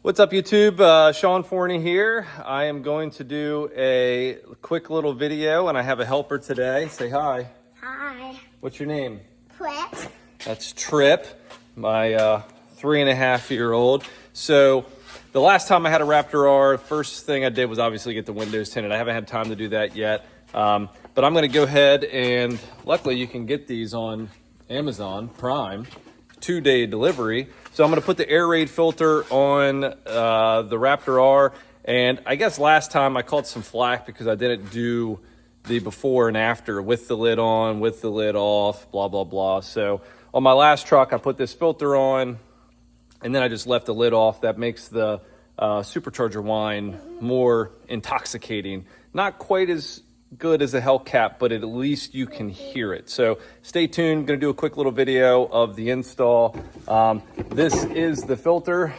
What's up, YouTube? Sean Forney here. I am going to do a quick little video, and I have a helper today. Say hi. Hi. What's your name? Trip. That's Trip, my 3.5-year-old. So the last time I had a Raptor R, first thing I did was obviously get the windows tinted. I haven't had time to do that yet, but I'm going to go ahead and luckily you can get these on Amazon Prime, 2-day delivery. So I'm going to put the air raid filter on the Raptor R. And I guess last time I caught some flack because I didn't do the before and after with the lid on, with the lid off, blah, blah, blah. So on my last truck, I put this filter on and then I just left the lid off. That makes the supercharger whine more intoxicating. Not quite as good as a Hellcat, but at least you can hear it. So stay tuned. I'm going to do a quick little video of the install. This is the filter.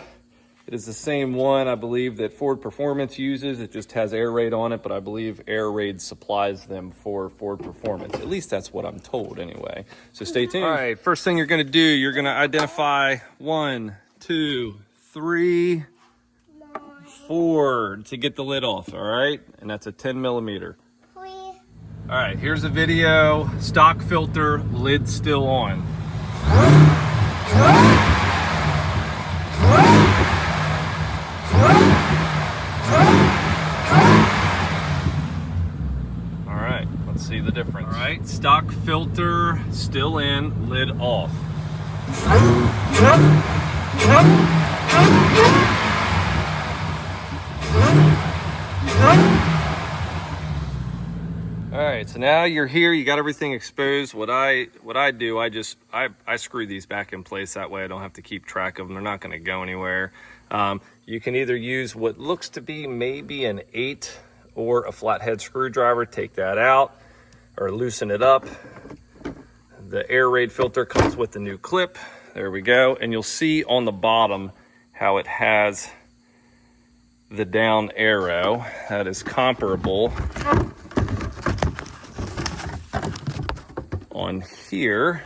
It is the same one, I believe, that Ford Performance uses. It just has air raid on it, but I believe air raid supplies them for Ford Performance. At least that's what I'm told anyway. So stay tuned. All right, first thing you're going to do, you're going to identify 1, 2, 3, 4 to get the lid off, all right? And that's a 10 millimeter. All right, here's a video, stock filter, lid still on. All right, let's see the difference. All right, stock filter still in, lid off. All right, so now you're here, you got everything exposed. What I do, I screw these back in place. That way I don't have to keep track of them. They're not gonna go anywhere. You can either use what looks to be maybe an 8 or a flathead screwdriver, take that out or loosen it up. The air raid filter comes with the new clip. There we go. And you'll see on the bottom how it has the down arrow that is comparable on here.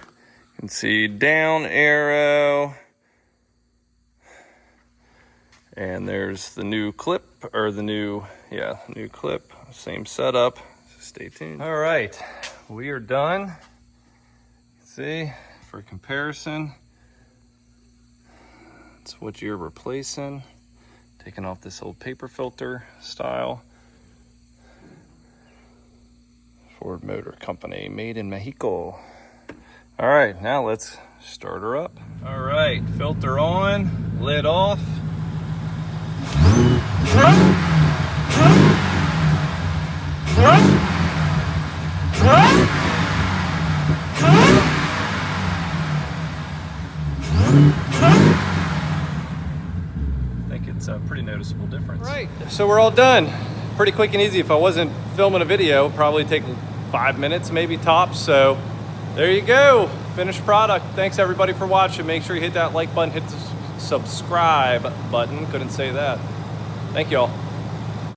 You can see down arrow, and there's the new clip, or the new clip, same setup. So stay tuned. All right, we are done. See, for comparison, that's what you're replacing. Taking off this old paper filter style. Ford Motor Company, made in Mexico. All right, now let's start her up. All right, filter on, lid off. I think it's a pretty noticeable difference. All right, so we're all done. Pretty quick and easy. If I wasn't filming a video, it'd probably take 5 minutes, maybe tops. So there you go, finished product. Thanks everybody for watching. Make sure you hit that like button, hit the subscribe button. Couldn't say that. Thank you all.